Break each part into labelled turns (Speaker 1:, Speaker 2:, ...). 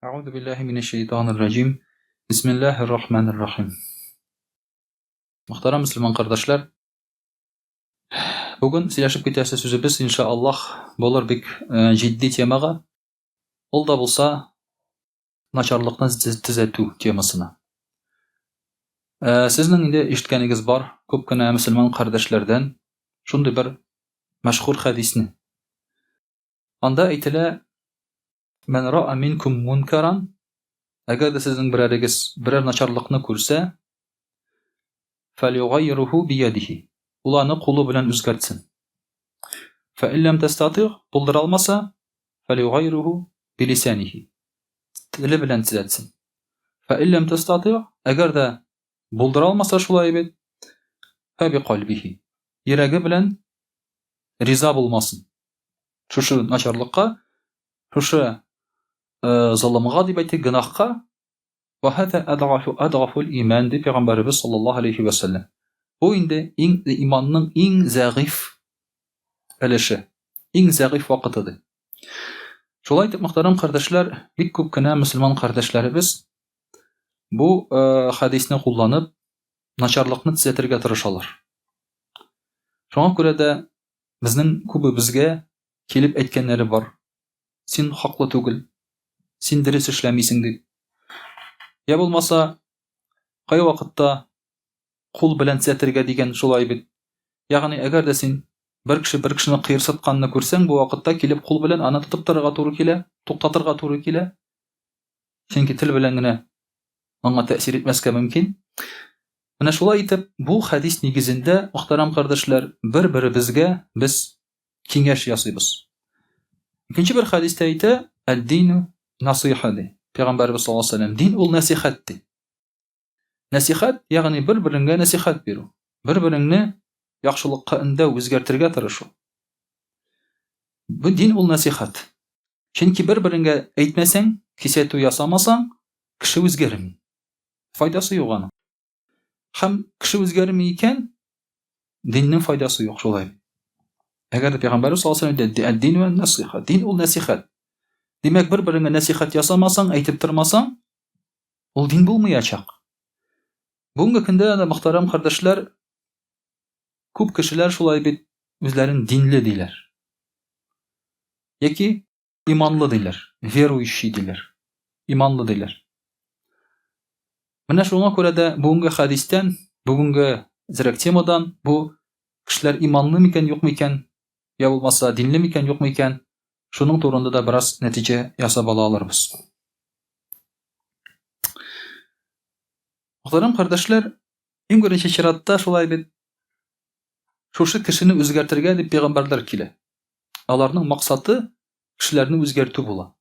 Speaker 1: Аузу биллахи минеш-шайтанир раджим. Бисмиллахир-рахманир-рахим. Мөхтәрәм мөселман кардәшләр, бүген сөйләшеп китәсе сүзебез иншааллаһ булыр бик җитди темага. Ул да булса начарлыкны төзәтү темасына. Сезнең инде ишеткәнегез бар, күп кенә мөселман кардәшләрдән шундый бер мәшһүр хадисне. Анда әйтелә: "Мен ра'a минкум мункаран", әгәр дә сезнең берәрегез берәр начарлыкны күрсә, فَلْيُغَيِّرْهُ بِيَدِهِ. Ул аны кулы белән үзгәртсен. فَإِنْ لَمْ تَسْتَطِعْ, булдыра алмаса, فَلْيُغَيِّرْهُ بِلِسَانِهِ. Теле белән төзәтсен. فَإِنْ لَمْ تَسْتَطِعْ, әгәр дә булдыра алмаса шулай бит, فَبِقَلْبِهِ. Йөрәге белән риза булмасын. Шушы начарлыкка, шушы залымга дип әйтик, гынахка, وَهَذَا أَضْعَفُ الْإِيمَانِ дип Пәйгамбәрбез саллаллаһу алейхи ва саллям. Бу инде иманның иң зәгыйф өлеше, иң зәгыйф вакытыдыр. Шулай итеп, мөхтәрәм кардәшләр, бик күп кенә мөселман кардәшләребез бу хадисне кулланып начарлыкны төзәтергә тырышалар. Шуңа күрә дә безнең күбебезгә килеп әйткәннәре бар. Син хаклы түгел, син дөрес эшләмисең дип. Я булмаса, кай вакытта кул белән төзәтергә дигән шулай бит. Ягъни әгәр дә син бер кешене кыерсытканны күрсәң, бу вакытта килеп кул белән аны тотып торырга туры килә, туктатырга туры килә. Чөнки тел белән генә аңа тәэсир итмәскә мөмкин. Менә шулай итеп, бу хадис нигезендә, мөхтәрәм кардәшләр, бер-беребезгә без киңәш ясыйбыз. Икенче бер хадистә әйтә: "Ад-дину насиха", ди Пәйгамбәрбез саллаллаһу алейхи ва саллям. Дин ул насихат ди. Насихат, ягъни бер-береңгә насихат бирү. Бер-береңне яхшылыкка өндәү, үзгәртергә тырышу. Бу дин ул насихат. Чөнки бер-береңгә әйтмәсәң, кисәтү ясамасаң, кеше үзгәрми. Файдасы юк аның. Һәм кеше үзгәрми икән, диннең файдасы юк шулай. Әгәр Пәйгамбәрбез саллаллаһу алейхи ва саллям әйтә: "Ад-дину насиха", дин ул насихат. Димәк, бер-береңгә насихат ясамасаң, әйтеп тормасаң, ул дин булмаячак. Бүгенге көндә дә, мөхтәрәм кардәшләр, күп кешеләр шулай бит үзләрен динле диләр. Яки иманлы диләр, верующий диләр, иманлы диләр. Менә шуңа күрә дә бүгенге хадистән, бүгенге зирәк темадан бу кешеләр иманлы микән, юкмы икән, я булмаса динле микән, юкмы икән, шуның турында да бераз нәтиҗә ясап ала алырбыз. Мөхтәрәм кардәшләр, иң беренче чиратта шулай бит шушы кешене үзгәртергә дип пәйгамбәрләр килә. Аларның максаты кешеләрне үзгәртү була.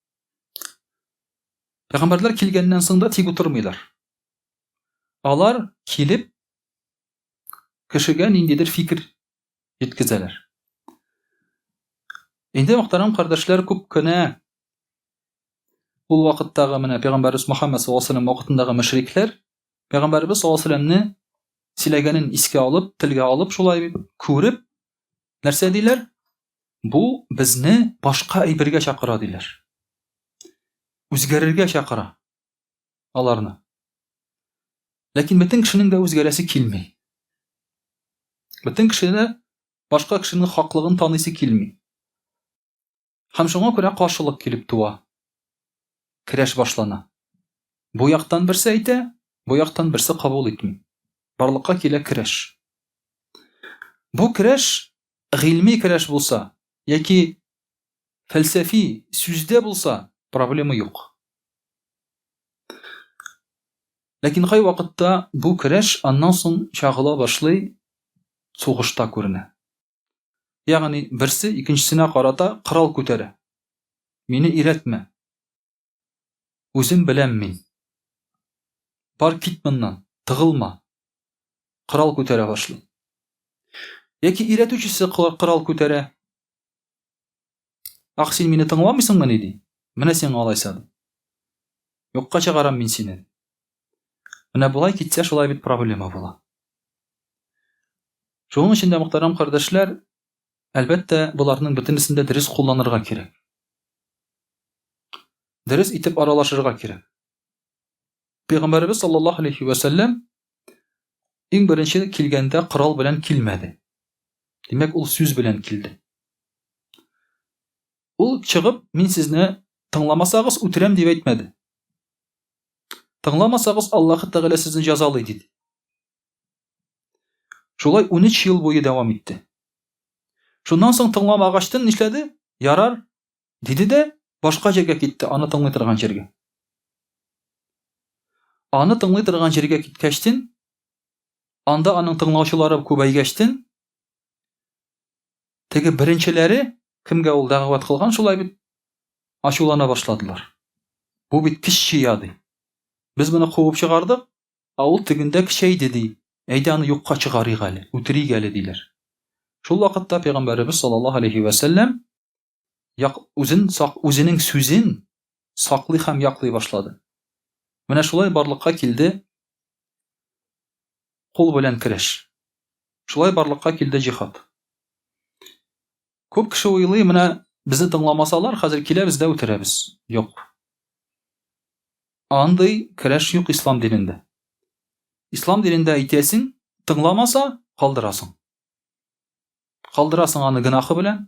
Speaker 1: Пәйгамбәрләр килгәннән соң да тик утырмыйлар. Алар килеп кешегә ниндидер фикер җиткезәләр. Инде мөхтәрәм кардәшләр, күп кенә ул вакыттагы менә Пәйгамбәрбез Мөхәммәд саллаллаһу алейхи ва саллям вакытындагы мөшрикләр Пәйгамбәрбез саллаллаһу алейхи ва саллямны сөйләгәнен искә алып, телгә алып, шулай бит күреп, нәрсә диләр? Бу безне башка әйбергә чакыра диләр. Үзгәрергә чакыра аларны. Ләкин бөтен кешенең дә үзгәрәсе килми. Бөтен кешене башка кешенең хаклыгын таныйсы килми. Һәм шуңа күрә каршылык килеп туа. Көрәш башлана. Бу яктан берсе әйтә, бу яктан берсе кабул итми. Барлыкка килә көрәш. Бу көрәш гыйльми көрәш булса, яки фәлсәфи сүздә булса, проблема юк. Ләкин кай вакытта бу көрәш аннан соң чагыла башлый, сугышта күренә. Ягъни берсе икенчесенә карата корал күтәрә. Мине иретмә. Үзем беләм мин. Бар кит моннан, тыгылма. Корал күтәрә башлый. Яки иретүчесе корал күтәрә. Ах, син мине тыңламыйсыңмы ни ди? Менә син алайса. Юкка чыгарам мин сине. Менә булай китсә, шулай бит проблема була. Шуның өчен дә, мөхтәрәм кардәшләр, әлбәттә, буларның бөтенесен дә дөрес кулланырга кирәк. дөрес итеп аралашырга кирәк. Пәйгамбәрбез саллаллаһу алейхи ва сәллям иң беренче килгәндә корал белән килмәде. Димәк, ул сүз белән килде. Ул чыгып, мин сезне тыңламасагыз үтерәм дип әйтмәде. Тыңламасагыз, Аллаһ Тәгалә сезне җәзалый диде. Шулай 13 ел буе дәвам итте. Шуннан соң тыңламагачтын нишләде? Ярар диде дә башка җиргә китте, аны тыңлый торган җиргә. Аны тыңлый торган җиргә киткәчтен, анда аның тыңлаучылары күбәйгәчтен, теге беренчеләре, кемгә ул дәгъват кылган, шулай бит ачулана башладылар. Бу бит кичче яды. Без моны куып чыгардык, а ул тегендә кичәйде ди. Әйдә аны юкка чыгарыйк әле, үтерик әле диләр. Шул вакытта Пәйгамбәрбез саллаллаһу алейхи ва сәллям үзенең сүзен саклый һәм яклый башлады. Менә шулай барлыкка килде кул белән көрәш. Шулай барлыкка килде җихад. Күп кеше уйлый, менә безне тыңламасалар, хәзер киләбез дә үтерәбез. Юк. Андый көрәш юк ислам динендә. Ислам динендә әйтәсең, тыңламаса, калдырасың. Калдырасың аны гынахы белән,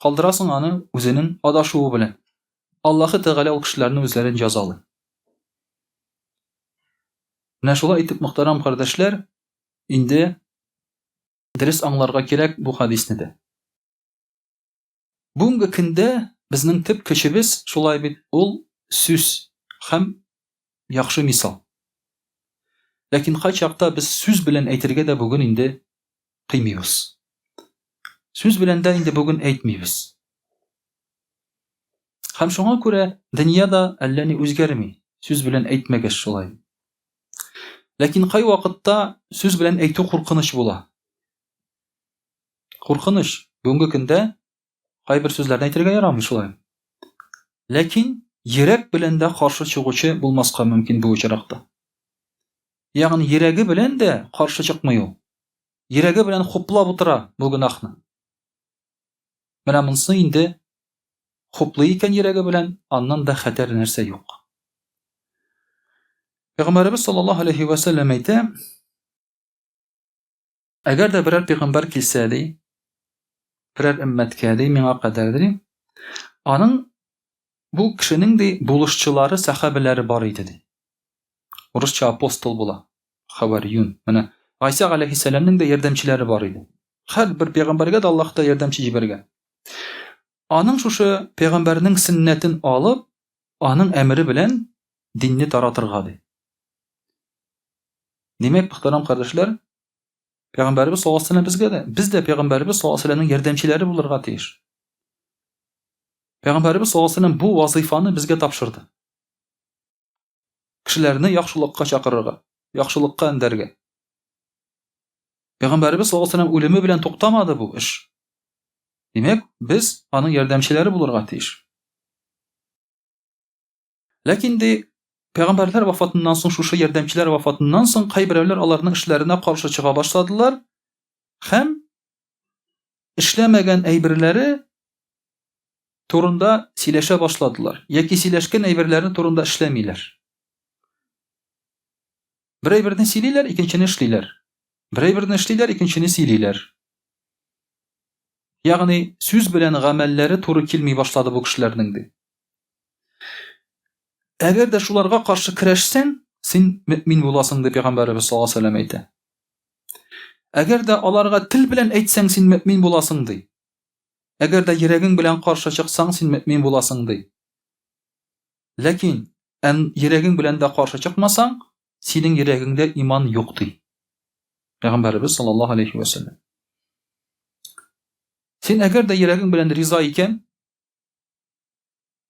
Speaker 1: калдырасың аны үзенең адашуы белән. Аллаһ Тәгалә ул кешеләрне үзләрен җәзалый. Менә шулай итеп, мөхтәрәм кардәшләр, инде дөрес аңларга кирәк бу хадисне дә. Бүгенге көндә безнең төп көчебез шулай бит, ул сүз һәм яхшы мисал. Ләкин кайчакта без сүз белән әйтергә дә бүген инде кыймыйбыз. Сүз белән дә инде бүген әйтмибез. Һәм шуңа күрә дөньяда әллә ни үзгәрми, сүз белән әйтмәгәч шулай. Ләкин кай вакытта сүз белән әйтү куркыныч була. Куркыныч. Бүгенге көндә кайбер сүзләрне әйтергә ярамый шулай. Ләкин йөрәк белән дә каршы чыгучы булмаска мөмкин бу очракта. Ягъни йөрәге белән дә каршы чыкмый ул. Йөрәге белән хуплап утыра бу гынахны. Менә монсы инде хуплый икән йөрәге белән, аннан да хәтәр нәрсә юк. Пәйгамбәрбез саллаллаһу алейхи ва сәллям әйтә: әгәр дә берәр пәйгамбәр килсә ди, берәр өммәткә ди, миңа кадәр ди, аның бу кешенең ди булышчылары, сахабәләре бар иде ди. Урысча апостол була. Хавариюн. Менә Гайса алейхиссәламның да ярдәмчеләре бар иде. Һәр бер пәйгамбәргә дә Аллаһ та ярдәмче җибәргән. Аның шушы пәйгамбәрнең сөннәтен алып, аның әмере белән динне таратырга ди. Димәк, мөхтәрәм кардәшләр, пәйгамбәрбез саллаллаһу алейхи ва сәллям безгә дә, без дә пәйгамбәрбез саллаллаһу алейхи ва сәллямның ярдәмчеләре булырга тиеш. Пәйгамбәрбез саллаллаһу алейхи ва сәллям бу вазифаны безгә тапшырды. Кешеләрне яхшылыкка чакырырга, яхшылыкка әндәргә. Пәйгамбәрбез саллаллаһу алейхи ва сәллям үлеме белән туктамады бу эш. Димәк, без аның ярдәмчеләре булырга тиеш. Ләкин ди пәйгамбәрләр вафатыннан соң, шушы ярдәмчеләр вафатыннан соң, кайберәүләр аларның эшләренә каршы чыга башладылар һәм эшләмәгән әйберләре турында сөйләшә башладылар. Яки сөйләшкән әйберләре турында эшләмиләр. Бер әйберне сөйлиләр, икенчене эшлиләр. Бер әйберне эшлиләр, икенчене сөйлиләр. Ягъни сүз белән гамәлләре туры килми башлады бу кешеләрнең ди. Әгәр дә шуларга каршы көрәшсәң, син мөэмин буласың дип Пәйгамбәрбез саллаллаһу алейхи ва сәллям әйтә. Әгәр дә аларга тел белән әйтсәң, син мөэмин буласың ди. Әгәр дә йөрәгең белән каршы чыксаң, син мөэмин буласың ди. Ләкин йөрәгең белән дә каршы чыкмасаң, синең йөрәгеңдә иман юк ди. Пәйгамбәрбез саллаллаһу алейхи ва сәллям. Син әгәр дә йөрәгең белән риза икән,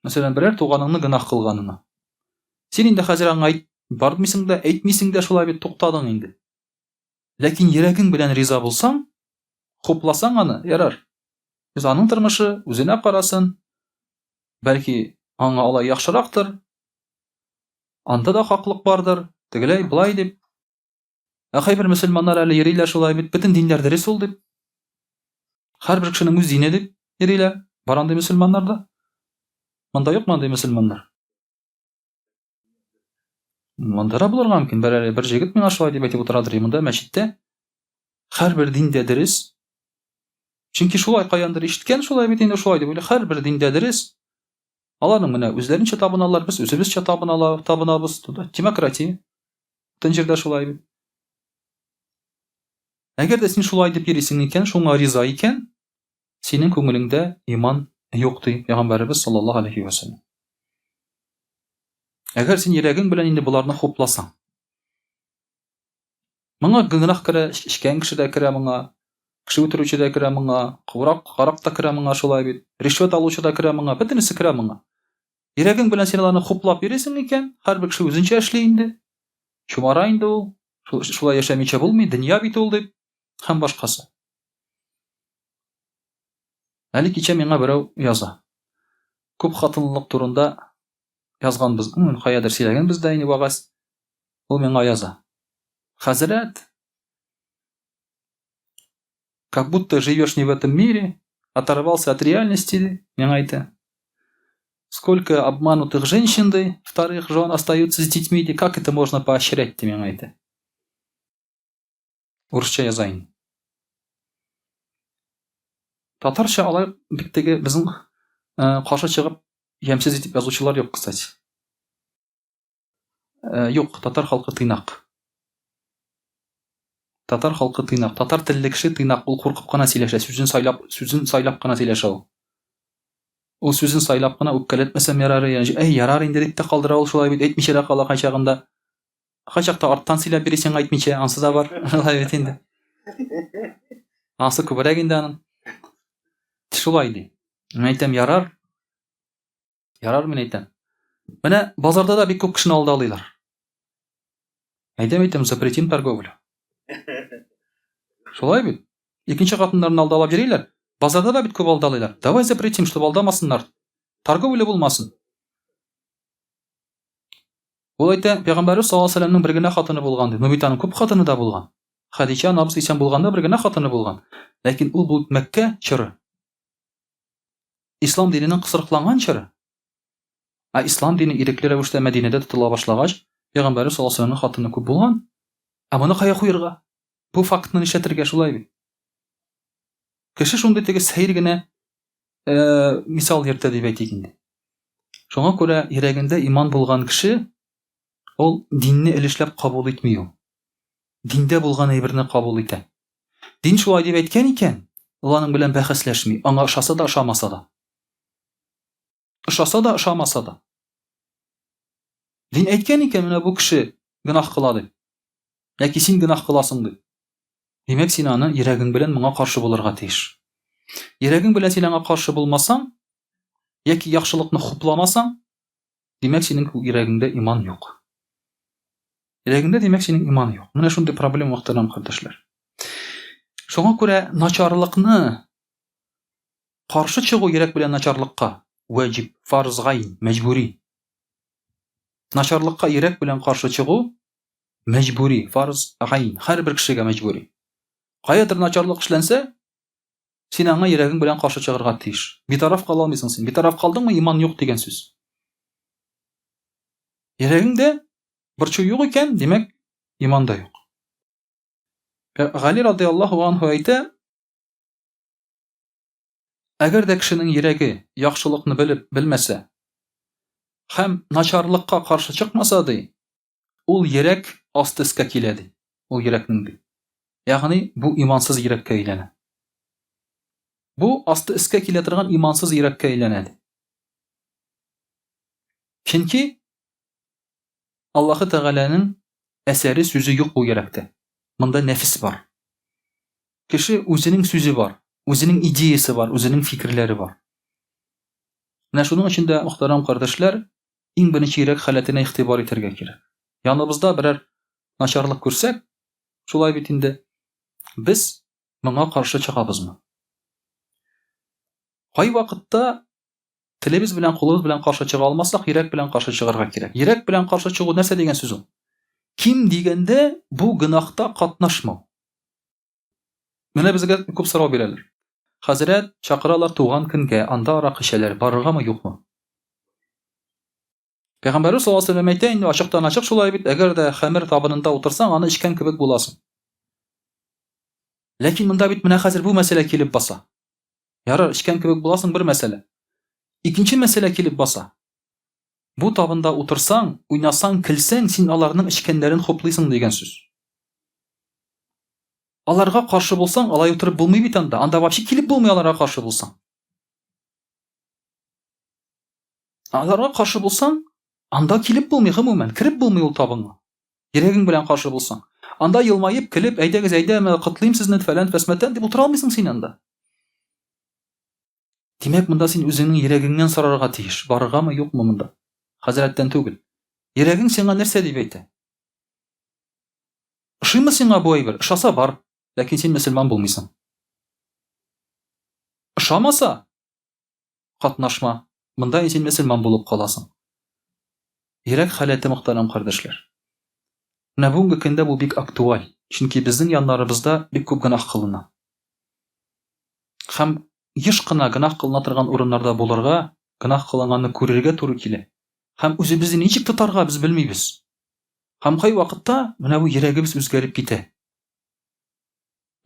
Speaker 1: мәсәлән, берәр туганыңны гынах кылганына, син инде хәзер аңа бармыйсың да, әйтмисең дә, шулай бит туктадың инде. Ләкин йөрәгең белән риза булсаң, хупласаң аны, ярар. Без аның тормышы үзенә карасын, бәлки аңа алай яхшырактыр, анда да хаклык бардыр, тегеләй булай дип. Кайбер мөселманнар әле йөриләр шулай бит, бөтен диннәр дөрес ул дип. Һәрбер кешенең үз дине дип йөриләр. Бар андый мөселманнар да. Монда юк андый мөселманнар. Монда да булырга мөмкин. Бер җегет миңа шулай дип әйтеп утырадыр. Монда мәчеттә һәрбер диндә дөрес. Чөнки шулай каяндыр ишеткән, шулай бит инде шулай дип уйлый. Һәрбер диндә дөрес. Аларның менә үзләренчә табыналар, без үзебезчә табынабыз. Демократия. Бүтән җирдә шулай бит. Әгәр дә син шулай дип йөрисең икән, шуңа риза икән, синең күңелеңдә иман юк ди Пәйгамбәрбез саллаллаһу алейхи ва саллям. Әгәр син йөрәгең белән инде буларны хупласаң, моңа гөнаһ керә, эчкән кеше дә керә моңа, кеше үтерүче дә керә моңа, карак та керә моңа шулай бит, ришвәт алучы да керә моңа, бөтенесе керә моңа. Йөрәгең белән син аларны хуплап йөрисең икән, һәрбер кеше үзенчә эшли инде. Чумара инде ул, шулай яшәмичә булмый, дөнья бит ул дип, һәм башкасы. Әле кичә миңа берәү яза. Күп хатынлылык турында язганбыз, каядыр сөйләгәнбез дә инде вагаз. Ул миңа яза. Хәзрәт, как будто живешь не в этом мире, оторвался от реальности, миңа әйтә. Сколько обманутых женщин, вторых жен остаются с детьми, как это можно поощрять, миңа әйтә. Урысча язайын. Татарча алай бик теге безнең каршы чыгып ямсыз итеп язучылар юк, кстати. Юк, татар халкы тыйнак. Татар халкы тыйнак. Татар телле кеше тыйнак, ул куркып кына сөйләшә, сүзен сайлап кына сөйләшә ул. Ул сүзен сайлап кына үпкәләтмәсәм ярары, ярар инде дип тә калдыра ул шулай бит, әйтмичә дә кала кайчагында. Кайчакта арттан сөйләп бирисең әйтмичә, ансы да бар, шулай бит инде. Ансы күбрәк инде аның. Шулай ди. Мин әйтәм, ярар. Ярар, мин әйтәм. Менә базарда да бик күп кешене алдалыйлар. Әйтәм, запретим торговлю. Шулай бит. Икенче хатыннарны алдалап йөриләр. Базарда да бит күп алдалыйлар. Давай запретим, чтобы алдамасыннар. Торговля булмасын. Ул әйтә, Пәйгамбәрбез саллаллаһу алейхи ва саллямның бер генә хатыны булган ди. Но бит аның күп хатыны да булган. Хадича анабыз исән булганда бер генә хатыны булган. Ләкин ул бу Мәккә чоры. Ислам диненең кысырыкланган чоры. Ислам дине ирекле рәвештә Мәдинәдә тотыла башлагач, Пәйгамбәрбез саллаллаһу алейхи ва саллямның хатыны күп булган. Моны кая куярга? Бу фактны нишләтергә шулай бит? Кеше шундый теге сәйр генә мисал йөртә дип әйтик инде. Шуңа күрә йөрәгендә иман булган кеше ул динне илешләп кабул итми ул. Диндә булган әйберне кабул итә. Дин шулай дип әйткән икән, ул аның белән бәхәсләшми, аңа ошаса да, ошамаса да. Ошаса да, ошамаса да. Дин әйткән икән, менә бу кеше гынаһ кыла дип. Яки син гынаһ кыласың дип. Димәк, син аны йөрәгең белән моңа каршы булырга тиеш. Йөрәгең белән син аңа каршы булмасаң, яки яхшылыкны хупламасаң, димәк, синең йөрәгеңдә иман юк. Йөрәгеңдә димәк, синең иман юк. Менә шундый проблема мөхтәрәм кардәшләр. Шуңа күрә начарлыкны каршы чыгу йөрәк белән начарлыкка ваҗиб, фарз, гайн, мәҗбүри. Начарлыкка йөрәк белән каршы чыгу мәҗбүри, фарз, гайн, һәрбер кешегә мәҗбүри. Каядыр начарлык эшләнсә, син аңа йөрәгең белән каршы чыгарга тиеш. Битараф кала алмыйсың син. Битараф калдыңмы, иман юк дигән сүз. Йөрәгеңдә борчу юк икән, димәк, иман да юк. Гали радиллаһу анһу әйтә, әгәр дә кешенең йөрәге яхшылыкны белмәсә һәм начарлыкка каршы чыкмаса ди, ул йөрәк асты өскә килә ди. Ул йөрәкнең ди. Ягъни бу имансыз йөрәккә әйләнә. Бу асты өскә килә торган имансыз йөрәккә әйләнә ди. Чөнки Аллаһы Тәгаләнең әсәре сүзе юк бу йөрәктә. Монда нәфис бар. Кеше үзенең сүзе бар, үзенең идеясы бар, үзенең фикерләре бар. Менә шуның өчен дә, мөхтәрәм кардәшләр, иң беренче йөрәк халәтенә игътибар итәргә кирәк. Яныбызда берәр начарлык күрсәк, шулай бит инде, без моңа каршы чыгабызмы? Кай вакытта телебез белән, кулыбыз белән каршы чыга алмасак, йөрәк белән каршы чыгарга кирәк. Йөрәк белән каршы чыгу нәрсә дигән сүз ул? Ким дигәндә бу гынаһта катнашмау. Менә безгә күп сорау бирәләр. Хәзрәт, чакыралар туган көнгә, анда арак эчәләр, барыргамы юкмы? Пәйгамбәрбез саллаллаһу алейһи ва сәлләм әйтә инде ачыктан-ачык шулай бит, әгәр дә хәмер табынында утырсаң, аны эчкән кебек буласың. Ләкин монда бит менә хәзер бу мәсьәлә килеп баса. Ярар, эчкән кебек буласың бер мәсьәлә. Икенче мәсьәлә килеп баса. Бу табында утырсаң, уйнасаң, көлсәң, син аларның эчкәннәрен хуплыйсың дигән сүз. Аларга каршы булсаң, алай утырып булмый бит анда. Анда вообще килеп булмый аларга каршы булсаң. Аларга каршы булсаң, анда килеп булмый гомумән, кирип булмый ул табынга. Йөрәгең белән каршы булсаң. Анда елмаеп, килеп, әйдәгез, әйдә, мен котлыйм сезне фәлән фәсмәтән дип утыра алмыйсың син анда. Димәк, монда син үзеңнең йөрәгеңнән сорарга тиеш. Барыргамы, юкмы монда? Хәзрәттән түгел. Йөрәгең сиңа нәрсә дип әйтә? Ошыймы сиңа бу әйбер? Ошаса бар, ләкин син мөселман булмыйсың. Ошамаса, катнашма. Монда син мөселман булып каласың. Йөрәк халәте мөхтәрәм кардәшләр. Менә бүгенге көндә бу бик актуаль. Чөнки безнең яннарыбызда бик күп гынах кылына. Һәм еш кына гынах кылына торган урыннарда булырга, гынах кылынганны күрергә туры килә. Һәм үзебезне ничек тотарга без белмибез. Һәм кай вакытта менә бу йөрәгебез үзгәреп китә.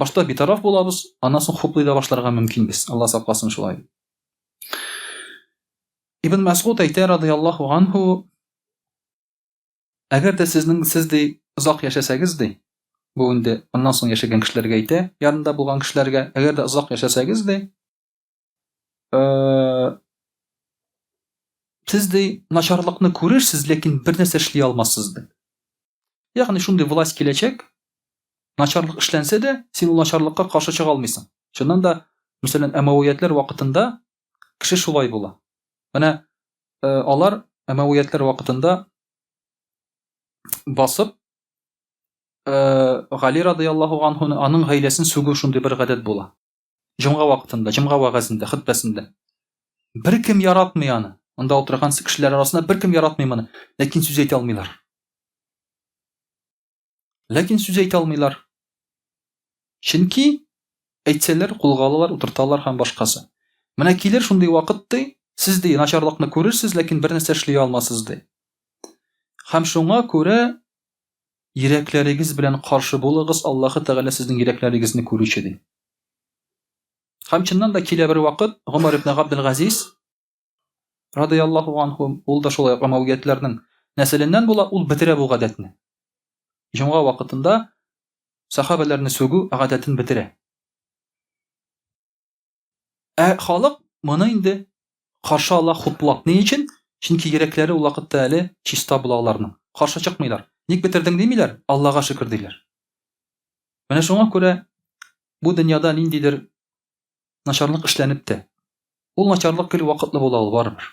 Speaker 1: Башта битараф булабыз, аннан соң хуплый да башларга мөмкинбез. Алла сакласын шулай. Ибн Масгуд әйтә радиллаһу анһу, әгәр дә сез ди озак яшәсәгез ди, бу инде аннан соң яшәгән кешеләргә әйтә, янында булган кешеләргә, әгәр дә озак яшәсәгез ди, сез ди начарлыкны күрерсез, ләкин бер нәрсә эшли алмассыз ди. Ягъни шундый власть киләчәк, начарлык эшләнсә дә, син ул начарлыкка каршы чыга алмыйсың. Шуннан да, мәсәлән, әмәвиятләр вакытында кеше шулай була. Менә алар әмәвиятләр вакытында басып Гали радиллаһу анһу аның гаиләсен сүгү шундый бер гадәт була. Җомга вакытында, җомга вагазында, хутбәсендә. Бер кем яратмый аны. Анда утырган кешеләр арасында бер кем яратмый моны, ләкин сүз әйтә алмыйлар. Чөнки әйтсәләр, кулга алалар, утырталар һәм башкасы. Менә килер шундый вакыт ди, сез ди начарлыкны күрерсез, ләкин бер нәрсә эшли алмассыз ди. Һәм шуңа күрә йөрәкләрегез белән каршы булыгыз, Аллаһы Тәгалә сезнең йөрәкләрегезне күрүче ди. Һәм чыннан да килә бер вакыт, Гомар ибн Габдел-Газиз радиллаһу анһу, ул да шулай әмәвиятләрнең нәселеннән була, ул бетерә бу гадәтне. Җомга вакытында сахабаларны сүгү гадәтен бетерә. Халык моны инде каршы ала хуплап. Ни өчен? Чөнки йөрәкләре ул вакытта әле чиста була аларның. Каршы чыкмыйлар. Ник бетердең димиләр? Аллага шөкер диләр. Менә шуңа күрә бу дөньяда ниндидер начарлык эшләнеп тә, ул начарлык гел вакытлы була ул барыбер.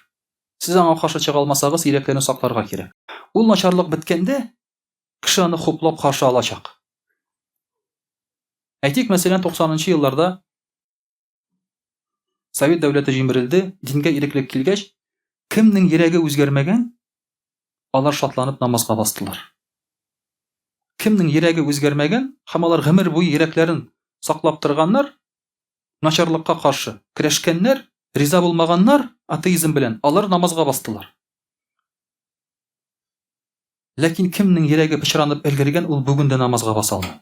Speaker 1: Сез аңа каршы чыга алмасагыз, йөрәкләрне сакларга кирәк. Ул начарлык биткәндә, кеше аны хуплап каршы алачак. Әйтик, мәсәлән, 90нчы елларда Совет дәүләте җимерелде, дингә иреклек килгәч, кемнең йөрәге үзгәрмәгән, алар шатланып намазга бастылар. Кемнең йөрәге үзгәрмәгән, һәм алар гомер буе йөрәкләрен саклап торганнар, начарлыкка каршы көрәшкәннәр, риза булмаганнар атеизм белән, алар намазга бастылар. Ләкин кемнең йөрәге пычранып өлгергән, ул бүген дә намазга баса алмый.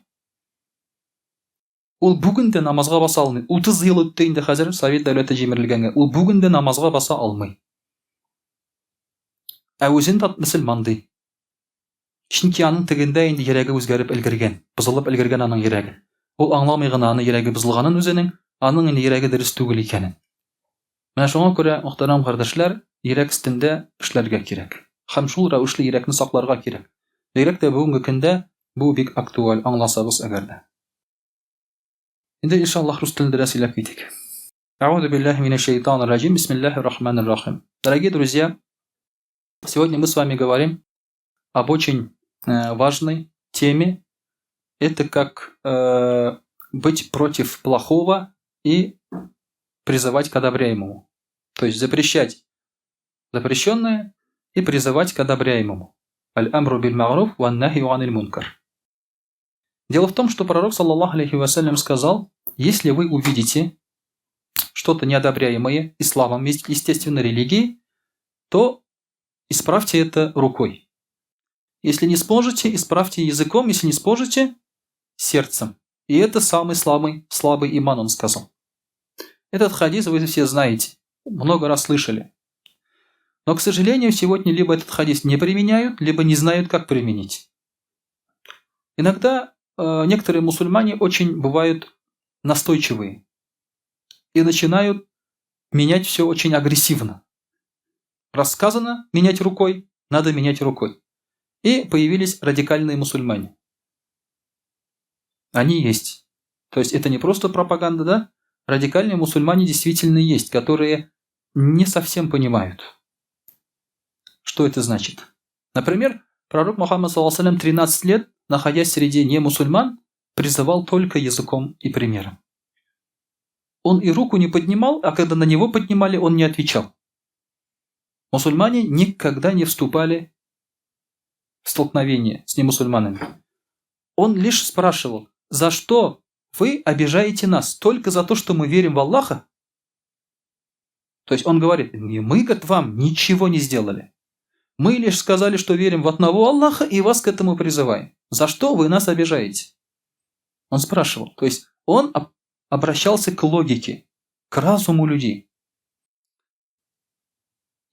Speaker 1: Ул бүген дә намазга баса алмый. 30 ел үтте инде хәзер Совет дәүләте җимерелгәнгә. Ул бүген дә намазга баса алмый. Ә үзен тап мөселман ди. Чөнки аның тегендә инде йөрәге үзгәреп өлгергән, бузылып өлгергән аның йөрәге. Ул аңламый гына аны йөрәге бузылганын үзенең, аның инде йөрәге дөрес түгел икәнен. Менә шуңа күрә, мөхтәрәм кардәшләр, йөрәк өстендә эшләргә кирәк. Һәм шул рәвешле йөрәкне сакларга кирәк. Йөрәк тә бүгенге көндә бу бик актуаль, аңласагыз әгәр дә. Инде иншаллах рус телендә сөйләп китик. Аузу биллахи минаш шайтанир раджим. Бисмиллахир рахманир рахим. Дорогие друзья, сегодня мы с вами говорим об очень важной теме. Это как быть против плохого и призывать к одобряемому. То есть запрещать запрещенное и призывать к одобряемому. Аль-амру биль-ма'руф ван-нахью аниль мункар. Дело в том, что пророк, саллаллаху алейхи вассалям, сказал, если вы увидите что-то неодобряемое исламом, естественно, религией, то исправьте это рукой. Если не сможете, исправьте языком, если не сможете, сердцем. И это самый слабый иман, он сказал. Этот хадис вы все знаете, много раз слышали. Но, к сожалению, сегодня либо этот хадис не применяют, либо не знают, как применить. Иногда некоторые мусульмане очень бывают настойчивые и начинают менять все очень агрессивно. Рассказано менять рукой, надо менять рукой. И появились радикальные мусульмане. Они есть. То есть это не просто пропаганда, да? Радикальные мусульмане действительно есть, которые не совсем понимают, что это значит. Например, пророк Мухаммад, саллаллаху алейхи ва саллям, 13 лет, находясь среди немусульман, призывал только языком и примером. Он и руку не поднимал, а когда на него поднимали, он не отвечал. Мусульмане никогда не вступали в столкновение с немусульманами. Он лишь спрашивал: за что вы обижаете нас? Только за то, что мы верим в Аллаха? То есть он говорит: мы, говорит, вам ничего не сделали. Мы лишь сказали, что верим в одного Аллаха и вас к этому призываем. За что вы нас обижаете? Он спрашивал. То есть он обращался к логике, к разуму людей.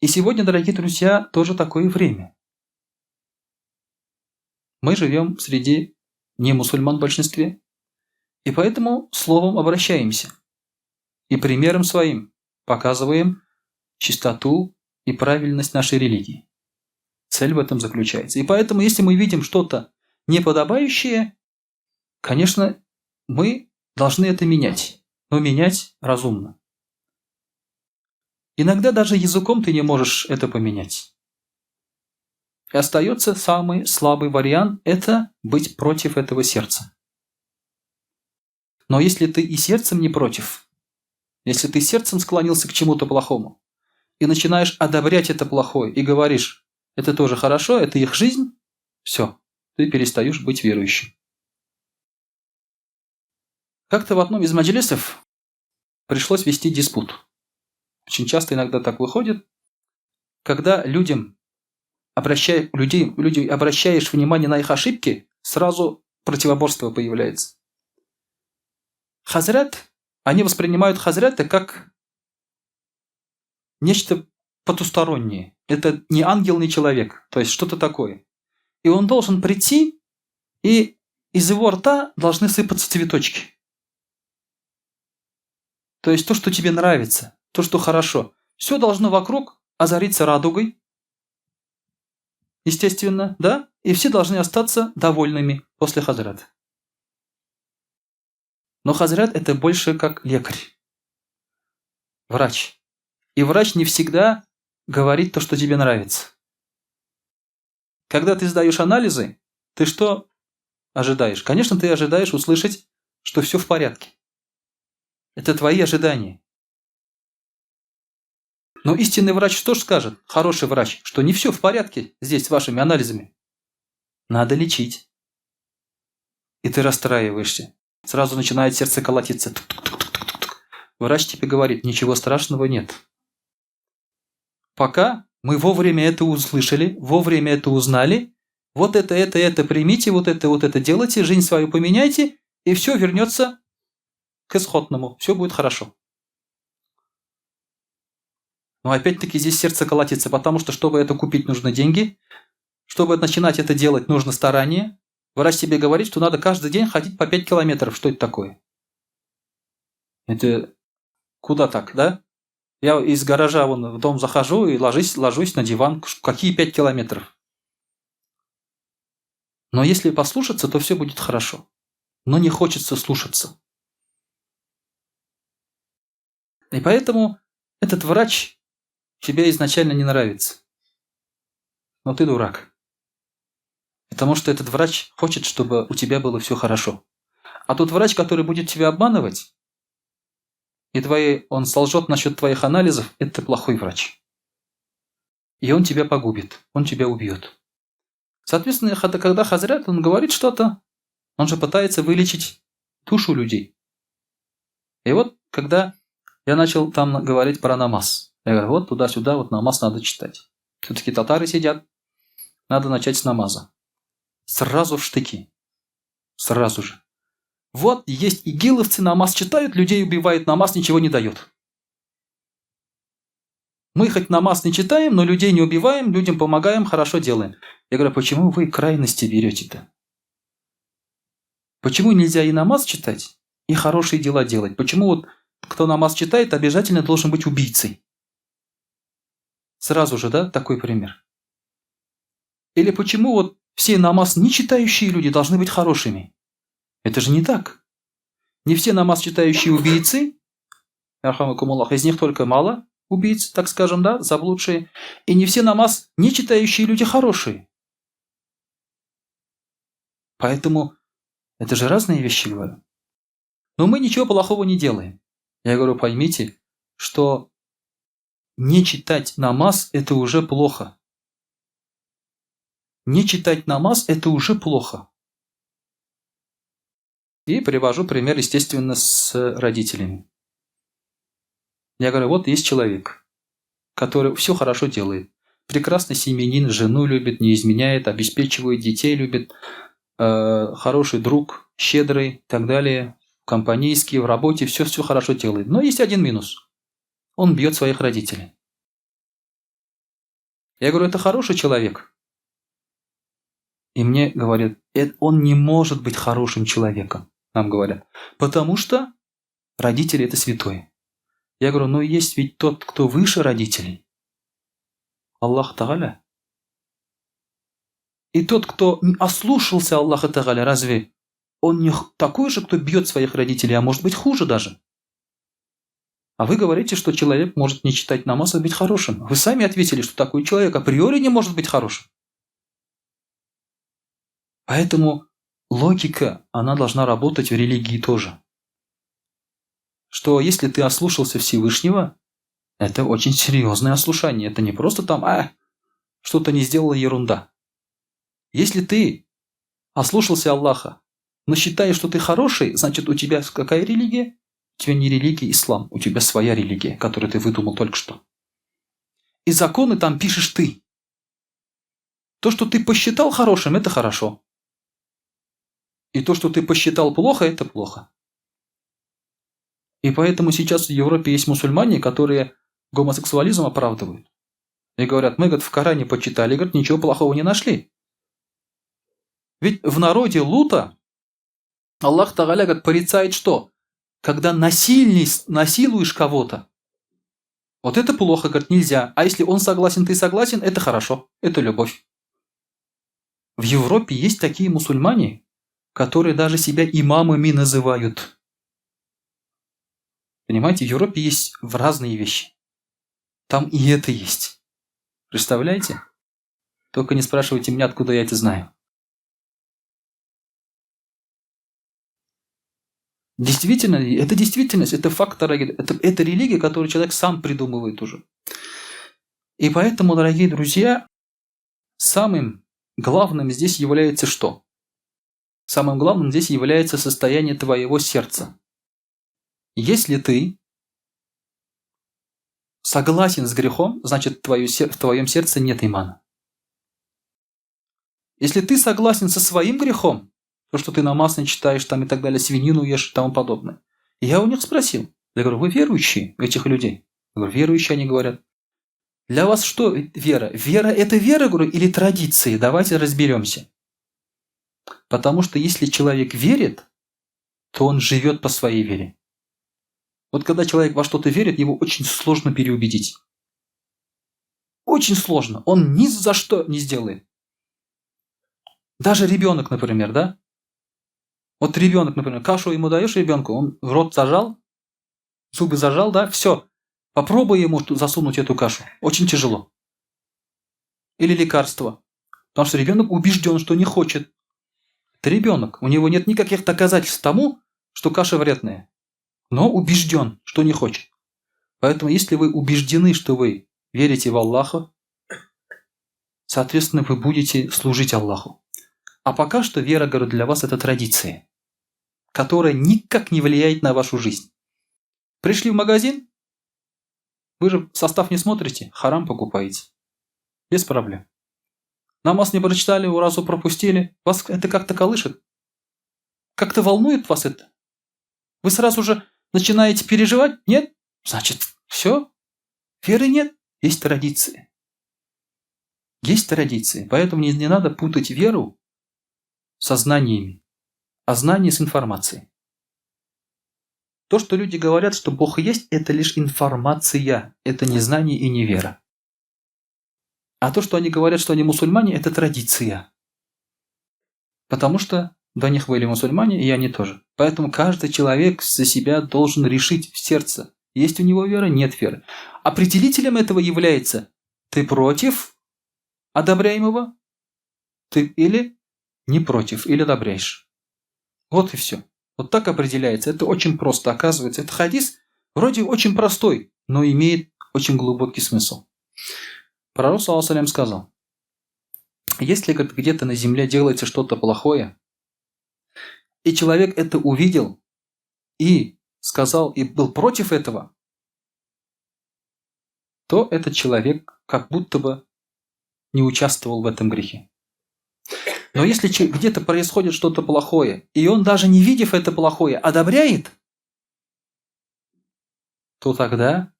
Speaker 1: И сегодня, дорогие друзья, тоже такое время. Мы живем среди немусульман в большинстве, и поэтому словом обращаемся. И примером своим показываем чистоту и правильность нашей религии. Цель в этом заключается. И поэтому, если мы видим что-то неподобающее, конечно, мы должны это менять, но менять разумно. Иногда даже языком ты не можешь это поменять. И остается самый слабый вариант – это быть против этого сердца. Но если ты и сердцем не против, если ты сердцем склонился к чему-то плохому, и начинаешь одобрять это плохое, и говоришь: это тоже хорошо, это их жизнь, все, ты перестаешь быть верующим. Как-то в одном из маджлисов пришлось вести диспут. Очень часто иногда так выходит, когда людей обращаешь внимание на их ошибки, сразу противоборство появляется. Хазрят, они воспринимают хазрята как нечто потустороннее. Это не ангел, не человек, то есть что-то такое. И он должен прийти, и из его рта должны сыпаться цветочки. То есть то, что тебе нравится, то, что хорошо. Все должно вокруг озариться радугой, естественно, да? И все должны остаться довольными после хазрата. Но хазрат – это больше как лекарь, врач. И врач не всегда говорит то, что тебе нравится. Когда ты сдаешь анализы, ты что ожидаешь? Конечно, ты ожидаешь услышать, что все в порядке. Это твои ожидания. Но истинный врач что ж скажет, хороший врач, что не все в порядке здесь с вашими анализами. Надо лечить. И ты расстраиваешься. Сразу начинает сердце колотиться. Врач тебе говорит: ничего страшного нет. Пока мы вовремя это услышали, вовремя это узнали, вот это примите, вот это делайте, жизнь свою поменяйте, и все вернется к исходному. Все будет хорошо. Но опять-таки здесь сердце колотится, потому что, чтобы это купить, нужны деньги. Чтобы начинать это делать, нужно старание. Врач тебе говорит, что надо каждый день ходить по 5 километров. Что это такое? Это куда так, да? Я из гаража в дом захожу и ложусь на диван. Какие 5 километров? Но если послушаться, то все будет хорошо. Но не хочется слушаться. И поэтому этот врач тебе изначально не нравится. Но ты дурак. Потому что этот врач хочет, чтобы у тебя было все хорошо. А тот врач, который будет тебя обманывать, и он солжет насчет твоих анализов, это плохой врач. И он тебя погубит, он тебя убьет. Соответственно, когда хазрят, он говорит что-то, он же пытается вылечить душу людей. И вот, когда я начал там говорить про намаз, я говорю: вот туда-сюда, вот намаз надо читать. Все-таки татары сидят. Надо начать с намаза. Сразу в штыки. Сразу же. Вот есть игиловцы, намаз читают, людей убивают, намаз ничего не дает. Мы хоть намаз не читаем, но людей не убиваем, людям помогаем, хорошо делаем. Я говорю, почему вы крайности берете-то? Почему нельзя и намаз читать, и хорошие дела делать? Почему вот кто намаз читает, обязательно должен быть убийцей? Сразу же, да, такой пример. Или почему вот все намаз не читающие люди должны быть хорошими? Это же не так. Не все намаз читающие убийцы, из них только мало убийц, так скажем, да, заблудшие. И не все намаз не читающие люди хорошие. Поэтому это же разные вещи, говорю. Но мы ничего плохого не делаем. Я говорю, поймите, что не читать намаз – это уже плохо. Не читать намаз – это уже плохо. И привожу пример, естественно, с родителями. Я говорю, вот есть человек, который все хорошо делает. Прекрасный семьянин, жену любит, не изменяет, обеспечивает, детей любит, хороший друг, щедрый и так далее, компанейский, в работе, все хорошо делает. Но есть один минус. Он бьет своих родителей. Я говорю, это хороший человек. И мне говорят, он не может быть хорошим человеком, нам говорят. Потому что родители – это святое. Я говорю, но есть ведь тот, кто выше родителей. Аллах Тааля. И тот, кто ослушался Аллаха Тааля, разве он не такой же, кто бьет своих родителей, а может быть хуже даже? А вы говорите, что человек может не читать намаз, а быть хорошим. Вы сами ответили, что такой человек априори не может быть хорошим. Поэтому логика, она должна работать в религии тоже. Что если ты ослушался Всевышнего, это очень серьезное ослушание. Это не просто там, что-то не сделала ерунда. Если ты ослушался Аллаха, но считаешь, что ты хороший, значит у тебя какая религия? У тебя не религия ислам, у тебя своя религия, которую ты выдумал только что. И законы там пишешь ты. То, что ты посчитал хорошим, это хорошо. И то, что ты посчитал плохо, это плохо. И поэтому сейчас в Европе есть мусульмане, которые гомосексуализм оправдывают. И говорят, мы, в Коране почитали, ничего плохого не нашли. Ведь в народе Лута Аллах Тааля порицает что? Когда насилуешь кого-то. Вот это плохо, нельзя. А если он согласен, ты согласен, это хорошо. Это любовь. В Европе есть такие мусульмане, которые даже себя имамами называют. Понимаете, в Европе есть разные вещи. Там и это есть. Представляете? Только не спрашивайте меня, откуда я это знаю. Действительно, это действительность, это факт, это религия, которую человек сам придумывает уже. И поэтому, дорогие друзья, самым главным здесь является что? Самым главным здесь является состояние твоего сердца. Если ты согласен с грехом, значит в твоем сердце нет имана. Если ты согласен со своим грехом, то, что ты намаз не читаешь там и так далее, свинину ешь и тому подобное. И я у них спросил, я говорю, вы верующие, этих людей? Я говорю, верующие, они говорят. Для вас что вера? Вера – это вера, говорю, или традиции? Давайте разберемся. Потому что если человек верит, то он живет по своей вере. Вот когда человек во что-то верит, его очень сложно переубедить. Очень сложно. Он ни за что не сделает. Даже ребенок, например, да? Вот ребенок, например, кашу ему даешь ребенку, он в рот зажал, зубы зажал, да, все. Попробуй ему засунуть эту кашу. Очень тяжело. Или лекарство. Потому что ребенок убежден, что не хочет. Это ребенок. У него нет никаких доказательств тому, что каша вредная. Но убежден, что не хочет. Поэтому, если вы убеждены, что вы верите в Аллаха, соответственно, вы будете служить Аллаху. А пока что вера, говорю, для вас это традиция, которая никак не влияет на вашу жизнь. Пришли в магазин, вы же состав не смотрите, харам покупаете. Без проблем. Намаз не прочитали, уразу пропустили. Вас это как-то колышет? Как-то волнует вас это? Вы сразу же начинаете переживать? Нет? Значит, все. Веры нет. Есть традиции. Есть традиции. Поэтому не надо путать веру со знаниями, а знание с информацией. То, что люди говорят, что Бог есть, это лишь информация. Это не знание и не вера. А то, что они говорят, что они мусульмане, это традиция. Потому что до них были мусульмане, и они тоже. Поэтому каждый человек за себя должен решить в сердце, есть у него вера, нет веры. Определителем этого является: ты против одобряемого, ты или не против, или одобряешь. Вот и все. Вот так определяется. Это очень просто оказывается. Этот хадис вроде очень простой, но имеет очень глубокий смысл. Пророк саллаллаху алейхи сказал: если где-то на земле делается что-то плохое, и человек это увидел и сказал, и был против этого, то этот человек как будто бы не участвовал в этом грехе. Но если где-то происходит что-то плохое, и он даже не видев это плохое, одобряет, то тогда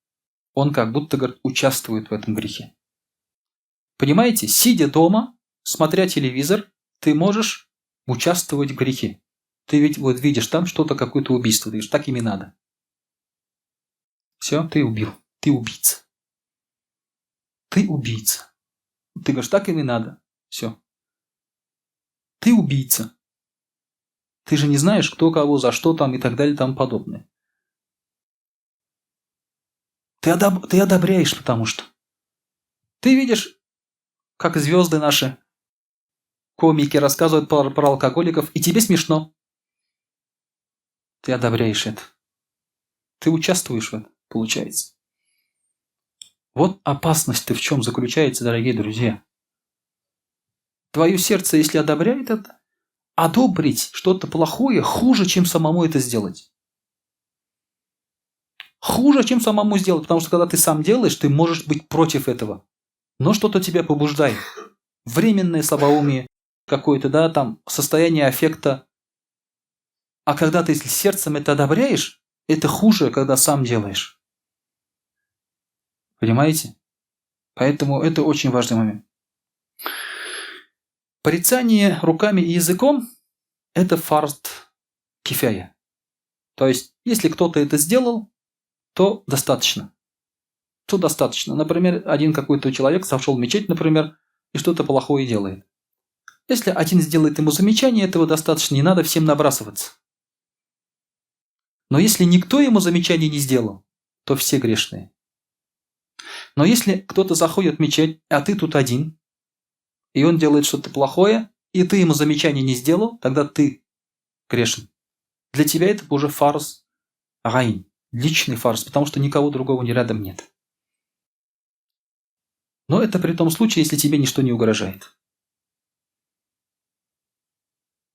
Speaker 1: он как будто, говорит, участвует в этом грехе. Понимаете, сидя дома, смотря телевизор, ты можешь участвовать в грехе. Ты ведь вот видишь там что-то, какое-то убийство, ты говоришь, так им и надо. Все, ты убил, ты убийца. Ты убийца. Ты говоришь, так им и надо. Все. Ты убийца. Ты же не знаешь, кто кого, за что там и так далее и тому подобное. Ты одобряешь, потому что ты видишь, как звезды наши, комики рассказывают про алкоголиков, и тебе смешно. Ты одобряешь это. Ты участвуешь в этом, получается. Вот опасность-то в чем заключается, дорогие друзья. Твое сердце, если одобряет это, одобрить что-то плохое хуже, чем самому это сделать. Хуже, чем самому сделать, потому что когда ты сам делаешь, ты можешь быть против этого. Но что-то тебя побуждает. Временное слабоумие какое-то, да, там, состояние аффекта. А когда ты сердцем это одобряешь, это хуже, когда сам делаешь. Понимаете? Поэтому это очень важный момент. Порицание руками и языком – это фард кифая. То есть, если кто-то это сделал, то достаточно. То достаточно. Например, один какой-то человек зашел в мечеть, например, и что-то плохое делает. Если один сделает ему замечание, этого достаточно, не надо всем набрасываться. Но если никто ему замечания не сделал, то все грешные. Но если кто-то заходит в мечеть, а ты тут один, и он делает что-то плохое, и ты ему замечания не сделал, тогда ты грешен. Для тебя это уже фарз гайн, личный фарз, потому что никого другого рядом нет. Но это при том случае, если тебе ничто не угрожает.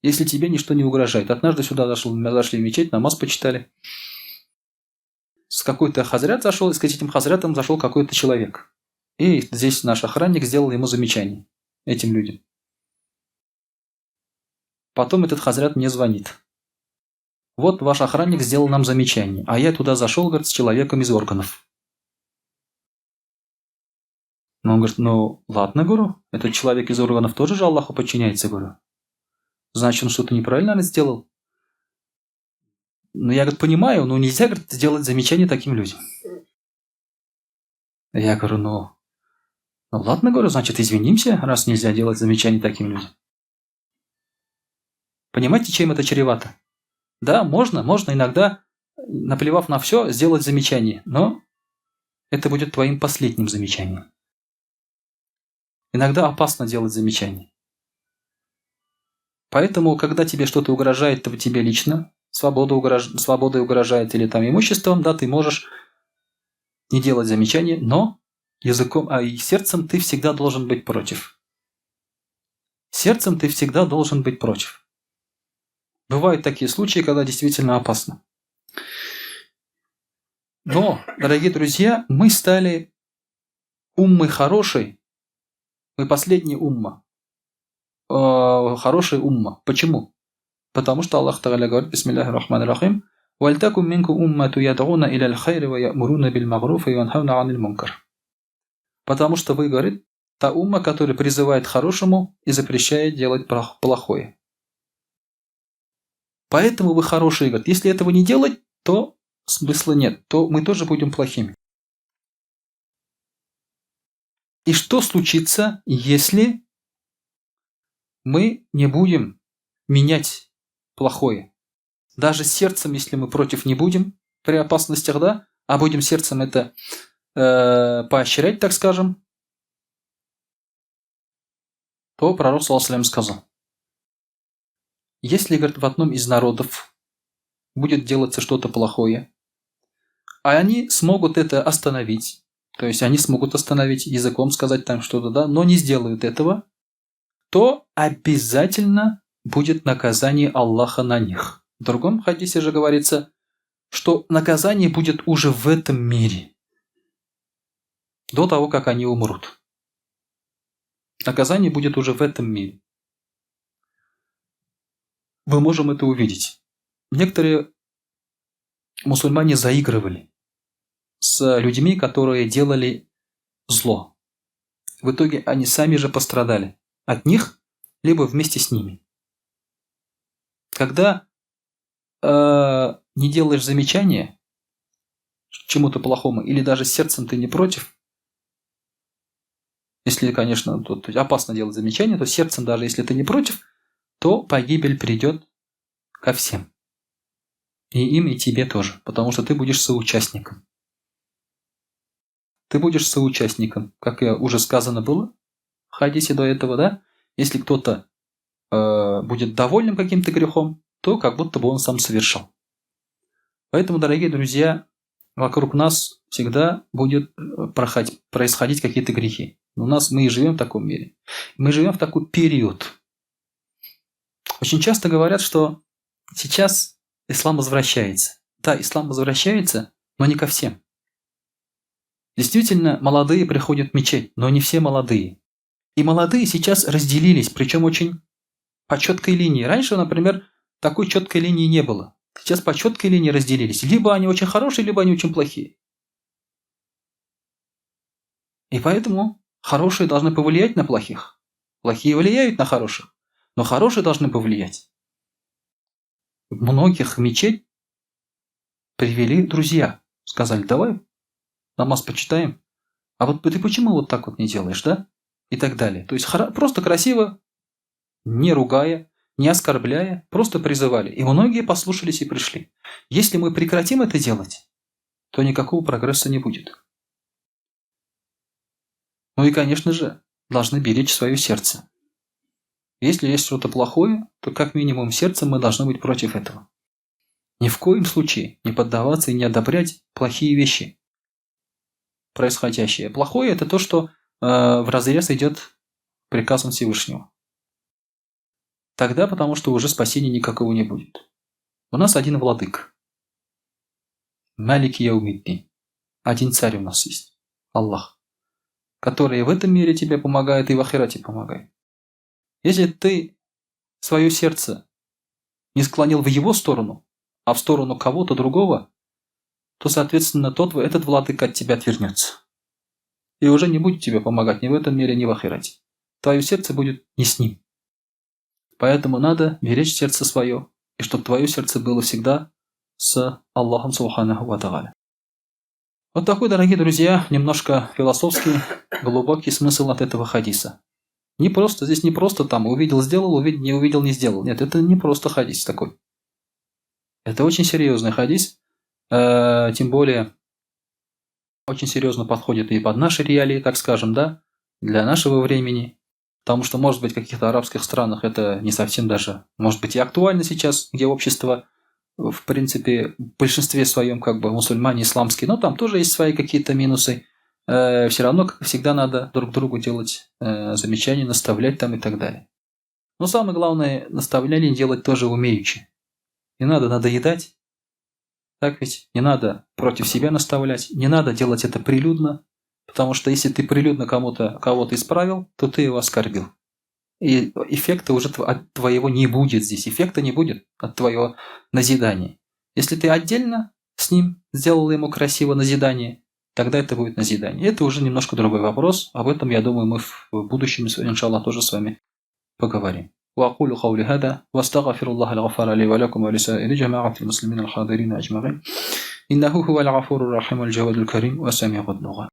Speaker 1: Если тебе ничто не угрожает. Однажды сюда зашли в мечеть, намаз почитали. С какой-то хазрят зашел, и с этим хазрятом зашел какой-то человек. И здесь наш охранник сделал ему замечание, этим людям. Потом этот хазрят мне звонит. Вот ваш охранник сделал нам замечание, а я туда зашел, говорит, с человеком из органов. Но он говорит, ну ладно, говорю, этот человек из органов тоже же Аллаху подчиняется, говорю. Значит, он что-то неправильно сделал. Но я, говорит, понимаю, но нельзя, говорит, сделать замечание таким людям. Я говорю, ну ладно, говорю, значит, извинимся, раз нельзя делать замечания таким людям. Понимаете, чем это чревато? Да, можно иногда, наплевав на все, сделать замечание, но это будет твоим последним замечанием. Иногда опасно делать замечания. Поэтому, когда тебе что-то угрожает, то тебе лично, свободой угрожает или там имуществом, да, ты можешь не делать замечания, но языком, и сердцем ты всегда должен быть против. Сердцем ты всегда должен быть против. Бывают такие случаи, когда действительно опасно. Но, дорогие друзья, мы стали уммой хорошей Мы последняя умма. Хорошая умма. Почему? Потому что Аллах Тааля говорит, бисмиллахи рахмани рахим, «Вальтакум минку уммату ядгуна иля л-хайри ва ямуруна биль-магруфи ва янхауна аниль мункар». Потому что вы, говорит, та умма, которая призывает к хорошему и запрещает делать плохое. Поэтому вы хорошие, говорит. Если этого не делать, то смысла нет, то мы тоже будем плохими. И что случится, если мы не будем менять плохое? Даже сердцем, если мы против не будем при опасностях, да, а будем сердцем это поощрять, так скажем, то пророк саллаллаху алейхи ва саллям сказал: если, говорит, в одном из народов будет делаться что-то плохое, а они смогут это остановить, то есть они смогут остановить, языком сказать там что-то, да, но не сделают этого, то обязательно будет наказание Аллаха на них. В другом хадисе же говорится, что наказание будет уже в этом мире, до того, как они умрут. Наказание будет уже в этом мире. Мы можем это увидеть. Некоторые мусульмане заигрывали с людьми, которые делали зло. В итоге они сами же пострадали от них, либо вместе с ними. Когда не делаешь замечания чему-то плохому, или даже сердцем ты не против, если, конечно, тут опасно делать замечания, то сердцем даже если ты не против, то погибель придет ко всем. И им, и тебе тоже, потому что ты будешь соучастником. Ты будешь соучастником, как уже сказано было в хадисе до этого, да? Если кто-то будет довольным каким-то грехом, то как будто бы он сам совершил. Поэтому, дорогие друзья, вокруг нас всегда будет происходить какие-то грехи. Мы и живем в таком мире. Мы живем в такой период. Очень часто говорят, что сейчас ислам возвращается. Да, ислам возвращается, но не ко всем. Действительно, молодые приходят в мечеть, но не все молодые. И молодые сейчас разделились, причем очень по четкой линии. Раньше, например, такой четкой линии не было. Сейчас по четкой линии разделились. Либо они очень хорошие, либо они очень плохие. И поэтому хорошие должны повлиять на плохих. Плохие влияют на хороших. Но хорошие должны повлиять. Многих в мечеть привели друзья. Сказали: давай намаз почитаем. А вот ты почему вот так вот не делаешь, да? И так далее. То есть просто красиво, не ругая, не оскорбляя, просто призывали. И многие послушались и пришли. Если мы прекратим это делать, то никакого прогресса не будет. Ну и, конечно же, должны беречь свое сердце. Если есть что-то плохое, то как минимум сердцем мы должны быть против этого. Ни в коем случае не поддаваться и не одобрять плохие вещи, происходящее. Плохое – это то, что вразрез идет приказом Всевышнего. Тогда потому что уже спасения никакого не будет. У нас один владыка. Малик Яумиддин. Один царь у нас есть. Аллах. Который и в этом мире тебе помогает, и в ахирате помогает. Если ты свое сердце не склонил в его сторону, а в сторону кого-то другого, то, соответственно, этот владыка от тебя отвернется. И уже не будет тебе помогать ни в этом мире, ни в ахирате. Твое сердце будет не с ним. Поэтому надо беречь сердце свое, и чтобы твое сердце было всегда с Аллахом Субханаху ва Тааля. Вот такой, дорогие друзья, немножко философский, глубокий смысл от этого хадиса. Здесь не просто там увидел, сделал, не увидел, не сделал. Нет, это не просто хадис такой. Это очень серьезный хадис, тем более очень серьезно подходит и под наши реалии, так скажем, да, для нашего времени. Потому что, может быть, в каких-то арабских странах это не совсем даже, может быть, и актуально сейчас, где общество, в принципе, в большинстве своем мусульмане, исламские, но там тоже есть свои какие-то минусы. Все равно, как всегда, надо друг другу делать замечания, наставлять там и так далее. Но самое главное, наставление делать тоже умеючи. Не надо надоедать, так ведь? Не надо против себя наставлять, не надо делать это прилюдно, Потому что если ты прилюдно кого-то исправил, то ты его оскорбил. И эффекта уже от твоего не будет здесь. Эффекта не будет от твоего назидания. Если ты отдельно с ним сделал ему красиво назидание, тогда это будет назидание. Это уже немножко другой вопрос. Об этом, я думаю, мы в будущем, иншаллах, тоже с вами поговорим. وأقول قولي هذا واستغفر الله الغفار لي ولكم ولسائر جماعة المسلمين الحاضرين أجمعين إنه هو الغفور الرحيم الجواد الكريم وسميع الدعاء.